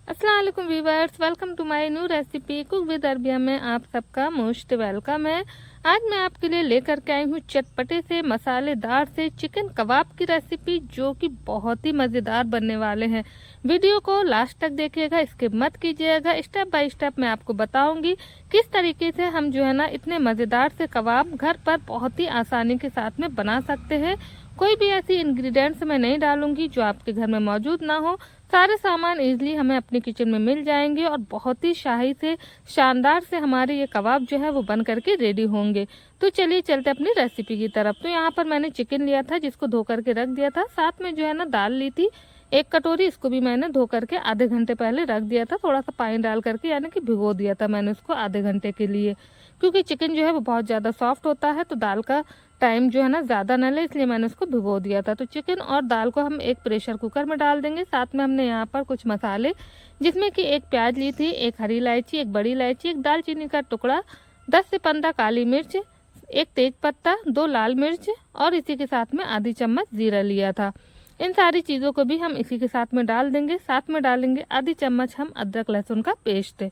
अस्सलाम वालेकुम viewers, welcome to my new recipe cook with Arabia में आप सबका मोस्ट वेलकम है। आज मैं आपके लिए लेकर के आई हूँ चटपटे से मसालेदार से चिकन कबाब की रेसिपी, जो कि बहुत ही मज़ेदार बनने वाले हैं। वीडियो को लास्ट तक देखिएगा, स्किप मत कीजिएगा। स्टेप बाय स्टेप मैं आपको बताऊंगी किस तरीके से हम जो है ना इतने मज़ेदार से कबाब घर पर बहुत ही आसानी के साथ में बना सकते हैं। कोई भी ऐसी इंग्रेडिएंट्स मैं नहीं डालूंगी जो आपके घर में मौजूद ना हो। सारे सामान इजीली हमें अपने किचन में मिल जाएंगे और बहुत ही शाही से शानदार से हमारे ये कबाब जो है वो बन करके रेडी होंगे। तो चलिए चलते अपनी रेसिपी की तरफ। तो यहाँ पर मैंने चिकन लिया था जिसको धो करके रख दिया था, साथ में जो है ना दाल ली थी 1 कटोरी, इसको भी मैंने धो करके आधे घंटे पहले रख दिया था, थोड़ा सा पानी डाल करके, यानी कि भिगो दिया था मैंने उसको आधे घंटे के लिए। क्योंकि चिकन जो है वो बहुत ज़्यादा सॉफ्ट होता है तो दाल का टाइम जो है ना ज़्यादा न ले, इसलिए मैंने उसको भिगो दिया था। तो चिकन और दाल को हम एक प्रेशर कुकर में डाल देंगे। साथ में हमने यहाँ पर कुछ मसाले, जिसमें कि एक प्याज ली थी, एक हरी इलायची, एक बड़ी इलायची, एक दालचीनी का टुकड़ा, 10 से 15 काली मिर्च, एक तेज पत्ता, 2 लाल मिर्च और इसी के साथ में आधी चम्मच जीरा लिया था। इन सारी चीज़ों को भी हम इसी के साथ में डाल देंगे। साथ में डालेंगे आधी चम्मच हम अदरक लहसुन का पेस्ट।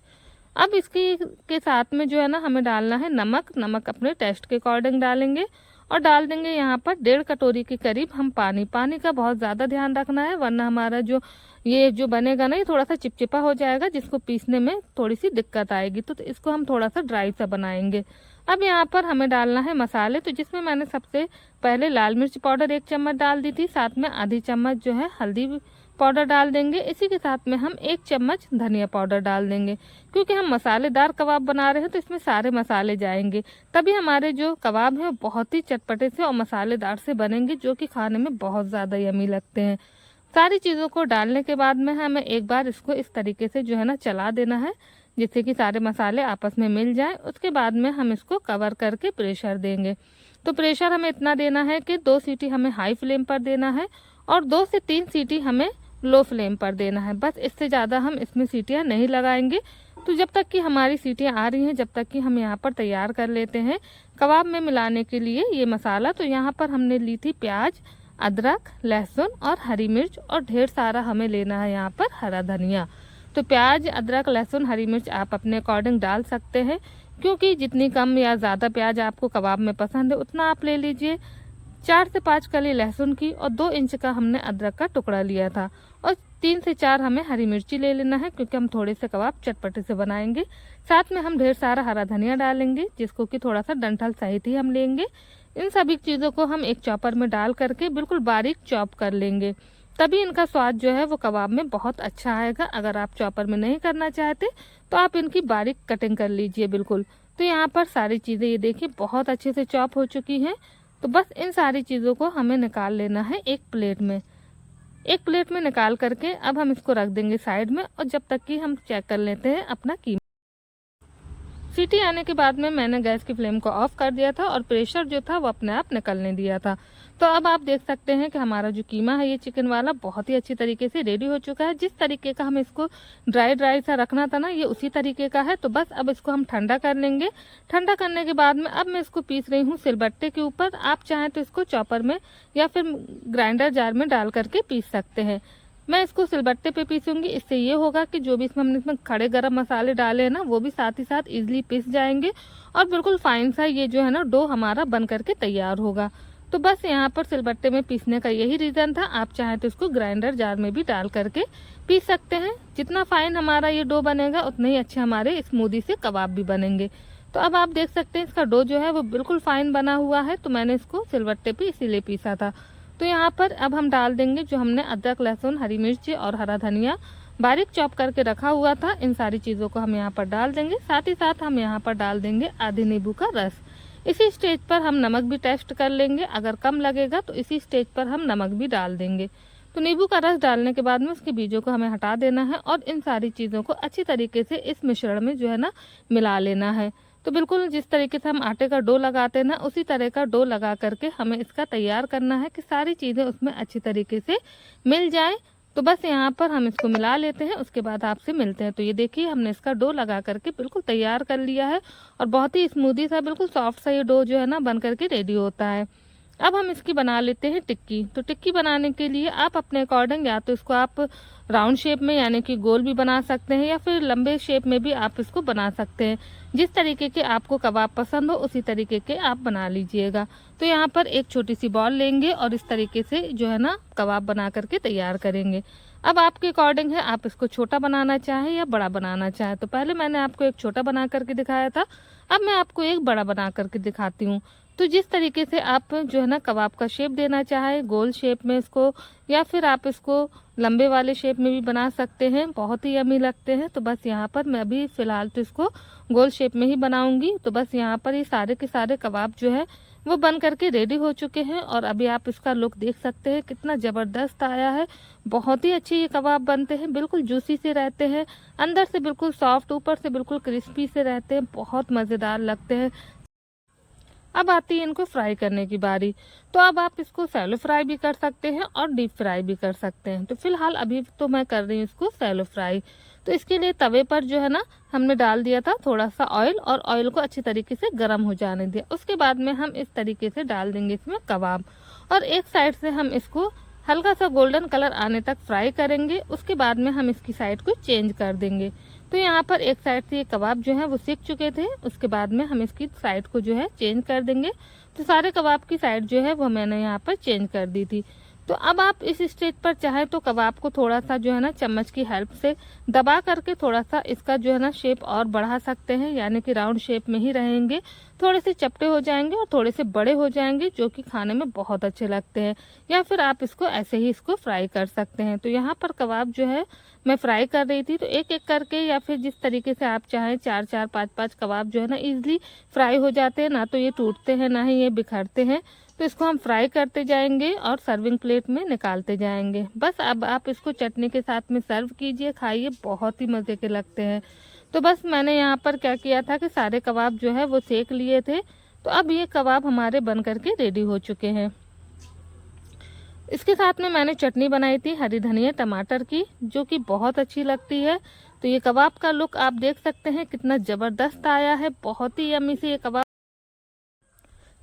अब इसके के साथ में जो है ना हमें डालना है नमक। नमक अपने टेस्ट के अकॉर्डिंग डालेंगे और डाल देंगे यहाँ पर 1.5 कटोरी के करीब हम पानी। पानी का बहुत ज़्यादा ध्यान रखना है, वरना हमारा जो ये जो बनेगा ना ये थोड़ा सा चिपचिपा हो जाएगा, जिसको पीसने में थोड़ी सी दिक्कत आएगी। तो इसको हम थोड़ा सा ड्राई सा बनाएंगे। अब यहाँ पर हमें डालना है मसाले, तो जिसमें मैंने सबसे पहले लाल मिर्च पाउडर 1 चम्मच डाल दी थी, साथ में आधी चम्मच जो है हल्दी पाउडर डाल देंगे। इसी के साथ में हम 1 चम्मच धनिया पाउडर डाल देंगे। क्योंकि हम मसालेदार कबाब बना रहे हैं तो इसमें सारे मसाले जाएंगे, तभी हमारे जो कबाब हैं बहुत ही चटपटे से और मसालेदार से बनेंगे, जो कि खाने में बहुत ज़्यादा यमी लगते हैं। सारी चीज़ों को डालने के बाद में हमें एक बार इसको इस तरीके से जो है ना चला देना है, जिससे कि सारे मसाले आपस में मिल जाएं। उसके बाद में हम इसको कवर करके प्रेशर देंगे। तो प्रेशर हमें इतना देना है कि 2 सीटी हमें हाई फ्लेम पर देना है और 2 से 3 सीटी हमें लो फ्लेम पर देना है। बस इससे ज़्यादा हम इसमें सीटियाँ नहीं लगाएंगे। तो जब तक कि हमारी सीटियाँ आ रही हैं, जब तक कि हम यहाँ पर तैयार कर लेते हैं कबाब में मिलाने के लिए ये मसाला। तो यहाँ पर हमने ली थी प्याज, अदरक, लहसुन और हरी मिर्च, और ढेर सारा हमें लेना है यहाँ पर हरा धनिया। तो प्याज, अदरक, लहसुन, हरी मिर्च आप अपने अकॉर्डिंग डाल सकते हैं, क्योंकि जितनी कम या ज़्यादा प्याज आपको कबाब में पसंद है उतना आप ले लीजिए। 4 से 5 कली लहसुन की और 2 इंच का हमने अदरक का टुकड़ा लिया था, और 3 से 4 हमें हरी मिर्ची ले लेना है, क्योंकि हम थोड़े से कबाब चटपटे से बनाएंगे। साथ में हम ढेर सारा हरा धनिया डालेंगे, जिसको कि थोड़ा सा डंठल सहित ही हम लेंगे। इन सभी चीज़ों को हम एक चॉपर में डाल करके बिल्कुल बारीक चॉप कर लेंगे, तभी इनका स्वाद जो है वो कबाब में बहुत अच्छा आएगा। अगर आप चॉपर में नहीं करना चाहते तो आप इनकी बारीक कटिंग कर लीजिए बिल्कुल। तो यहाँ पर सारी चीज़ें ये देखिए बहुत अच्छे से चॉप हो चुकी हैं। तो बस इन सारी चीज़ों को हमें निकाल लेना है एक प्लेट में। एक प्लेट में निकाल करके अब हम इसको रख देंगे साइड में, और जब तक कि हम चेक कर लेते हैं अपना कीमा। सीटी आने के बाद में मैंने गैस की फ्लेम को ऑफ कर दिया था और प्रेशर जो था वो अपने आप निकलने दिया था। तो अब आप देख सकते हैं कि हमारा जो कीमा है ये चिकन वाला बहुत ही अच्छी तरीके से रेडी हो चुका है। जिस तरीके का हमें इसको ड्राई ड्राई सा रखना था ना, ये उसी तरीके का है। तो बस अब इसको हम ठंडा कर लेंगे। ठंडा करने के बाद में अब मैं इसको पीस रही हूँ सिलबट्टे के ऊपर। आप चाहें तो इसको चॉपर में या फिर ग्राइंडर जार में डाल करके पीस सकते हैं। मैं इसको सिलबट्टे पे पीसूंगी, इससे ये होगा कि जो भी हमने इसमें खड़े गरम मसाले डाले हैं ना वो भी साथ ही साथ इजीली पिस जाएंगे, और बिल्कुल फाइन सा ये जो है ना डो हमारा बन करके तैयार होगा। तो बस यहाँ पर सिलबट्टे में पीसने का यही रीज़न था। आप चाहें तो इसको ग्राइंडर जार में भी डाल करके पीस सकते हैं। जितना फाइन हमारा ये डो बनेगा उतने ही अच्छे हमारे स्मूदी से कबाब भी बनेंगे। तो अब आप देख सकते हैं इसका डो जो है वो बिल्कुल फाइन बना हुआ है। तो मैंने इसको सिलबट्टे पे इसीलिए पीसा था। तो यहाँ पर अब हम डाल देंगे जो हमने अदरक, लहसुन, हरी मिर्ची और हरा धनिया बारीक चॉप करके रखा हुआ था। इन सारी चीज़ों को हम यहाँ पर डाल देंगे। साथ ही साथ हम यहाँ पर डाल देंगे आधे नींबू का रस। इसी स्टेज पर हम नमक भी टेस्ट कर लेंगे, अगर कम लगेगा तो इसी स्टेज पर हम नमक भी डाल देंगे। तो नींबू का रस डालने के बाद में उसके बीजों को हमें हटा देना है और इन सारी चीज़ों को अच्छी तरीके से इस मिश्रण में जो है ना मिला लेना है। तो बिल्कुल जिस तरीके से हम आटे का डो लगाते हैं ना, उसी तरह का डो लगा करके हमें इसका तैयार करना है कि सारी चीज़ें उसमें अच्छी तरीके से मिल जाए। तो बस यहाँ पर हम इसको मिला लेते हैं, उसके बाद आपसे मिलते हैं। तो ये देखिए हमने इसका डो लगा करके बिल्कुल तैयार कर लिया है, और बहुत ही स्मूदी सा बिल्कुल सॉफ्ट सा ये डो जो है ना बन करके रेडी होता है। अब हम इसकी बना लेते हैं टिक्की। तो टिक्की बनाने के लिए आप अपने अकॉर्डिंग या तो इसको आप राउंड शेप में यानी कि गोल भी बना सकते हैं या फिर लंबे शेप में भी आप इसको बना सकते हैं। जिस तरीके के आपको कबाब पसंद हो उसी तरीके के आप बना लीजिएगा। तो यहाँ पर एक छोटी सी बॉल लेंगे और इस तरीके से जो है ना कबाब बना करके तैयार करेंगे। अब आपके अकॉर्डिंग है, आप इसको छोटा बनाना चाहें या बड़ा बनाना चाहें। तो पहले मैंने आपको एक छोटा बना करके दिखाया था, अब मैं आपको एक बड़ा बना करके दिखाती हूँ। तो जिस तरीके से आप जो है ना कबाब का शेप देना चाहे, गोल शेप में इसको या फिर आप इसको लंबे वाले शेप में भी बना सकते हैं, बहुत ही यम्मी लगते हैं। तो बस यहाँ पर मैं अभी फ़िलहाल तो इसको गोल शेप में ही बनाऊंगी। तो बस यहाँ पर ये सारे के सारे कबाब जो है वो बन करके रेडी हो चुके हैं और अभी आप इसका लुक देख सकते हैं कितना ज़बरदस्त आया है। बहुत ही अच्छे ये कबाब बनते हैं, बिल्कुल जूसी से रहते हैं, अंदर से बिल्कुल सॉफ्ट, ऊपर से बिल्कुल क्रिस्पी से रहते हैं, बहुत मज़ेदार लगते हैं। अब आती है इनको फ्राई करने की बारी। तो अब आप इसको सैलो फ्राई भी कर सकते हैं और डीप फ्राई भी कर सकते हैं। तो फिलहाल अभी तो मैं कर रही हूँ इसको सैलो फ्राई। तो इसके लिए तवे पर जो है ना हमने डाल दिया था थोड़ा सा ऑयल और ऑयल को अच्छी तरीके से गर्म हो जाने दिया। उसके बाद में हम इस तरीके से डाल देंगे इसमें कबाब और एक साइड से हम इसको हल्का सा गोल्डन कलर आने तक फ्राई करेंगे। उसके बाद में हम इसकी साइड को चेंज कर देंगे। तो यहाँ पर एक साइड से ये कबाब जो है वो सिक चुके थे, उसके बाद में हम इसकी साइड को जो है चेंज कर देंगे। तो सारे कबाब की साइड जो है वो मैंने यहाँ पर चेंज कर दी थी। तो अब आप इस स्टेज पर चाहे तो कबाब को थोड़ा सा जो है ना चम्मच की हेल्प से दबा करके थोड़ा सा इसका जो है ना शेप और बढ़ा सकते हैं, यानी कि राउंड शेप में ही रहेंगे। थोड़े से चपटे हो जाएंगे और थोड़े से बड़े हो जाएंगे जो कि खाने में बहुत अच्छे लगते हैं। या फिर आप इसको ऐसे ही इसको फ्राई कर सकते हैं। तो यहाँ पर कबाब जो है मैं फ्राई कर रही थी, तो एक एक करके या फिर जिस तरीके से आप चाहें 4-4 5-5 कबाब जो है ना इजीली फ्राई हो जाते हैं, ना तो ये टूटते हैं ना ही ये बिखरते हैं। तो इसको हम फ्राई करते जाएंगे और सर्विंग प्लेट में निकालते जाएंगे। बस अब आप इसको चटनी के साथ में सर्व कीजिए, खाइए, बहुत ही मज़े के लगते हैं। तो बस मैंने यहाँ पर क्या किया था कि सारे कबाब जो है वो सेक लिए थे। तो अब ये कबाब हमारे बन करके रेडी हो चुके हैं। इसके साथ में मैंने चटनी बनाई थी हरी धनिया टमाटर की, जो कि बहुत अच्छी लगती है। तो ये कबाब का लुक आप देख सकते हैं कितना ज़बरदस्त आया है, बहुत ही यम्मी से ये कबाब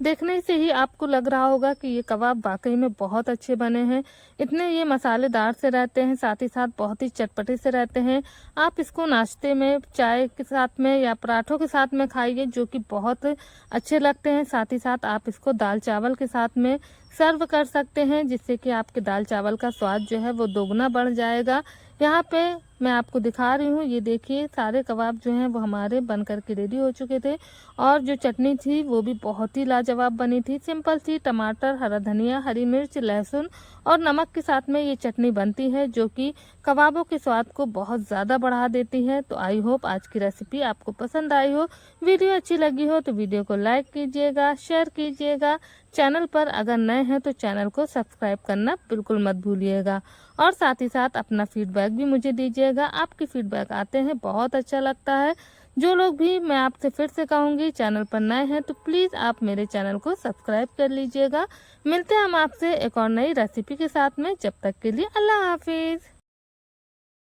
देखने से ही आपको लग रहा होगा कि ये कबाब वाकई में बहुत अच्छे बने हैं। इतने ये मसालेदार से रहते हैं, साथ ही साथ बहुत ही चटपटे से रहते हैं। आप इसको नाश्ते में, चाय के साथ में या पराठों के साथ में खाइए, जो कि बहुत अच्छे लगते हैं। साथ ही साथ आप इसको दाल चावल के साथ में सर्व कर सकते हैं, जिससे कि आपके दाल चावल का स्वाद जो है वो दोगुना बढ़ जाएगा। यहाँ पे मैं आपको दिखा रही हूँ, ये देखिए सारे कबाब जो हैं वो हमारे बन कर के रेडी हो चुके थे और जो चटनी थी वो भी बहुत ही लाजवाब बनी थी। सिंपल सी टमाटर, हरा धनिया, हरी मिर्च, लहसुन और नमक के साथ में ये चटनी बनती है, जो कि कबाबों के स्वाद को बहुत ज़्यादा बढ़ा देती है। तो आई होप आज की रेसिपी आपको पसंद आई हो। वीडियो अच्छी लगी हो तो वीडियो को लाइक कीजिएगा, शेयर कीजिएगा। चैनल पर अगर नए हैं तो चैनल को सब्सक्राइब करना बिल्कुल मत भूलिएगा और साथ ही साथ अपना फीडबैक भी मुझे दीजिएगा। आपके फीडबैक आते हैं, बहुत अच्छा लगता है। जो लोग भी, मैं आपसे फिर से कहूँगी, चैनल पर नए हैं तो प्लीज़ आप मेरे चैनल को सब्सक्राइब कर लीजिएगा। मिलते हैं हम आपसे एक और नई रेसिपी के साथ में, जब तक के लिए अल्लाह हाफिज़।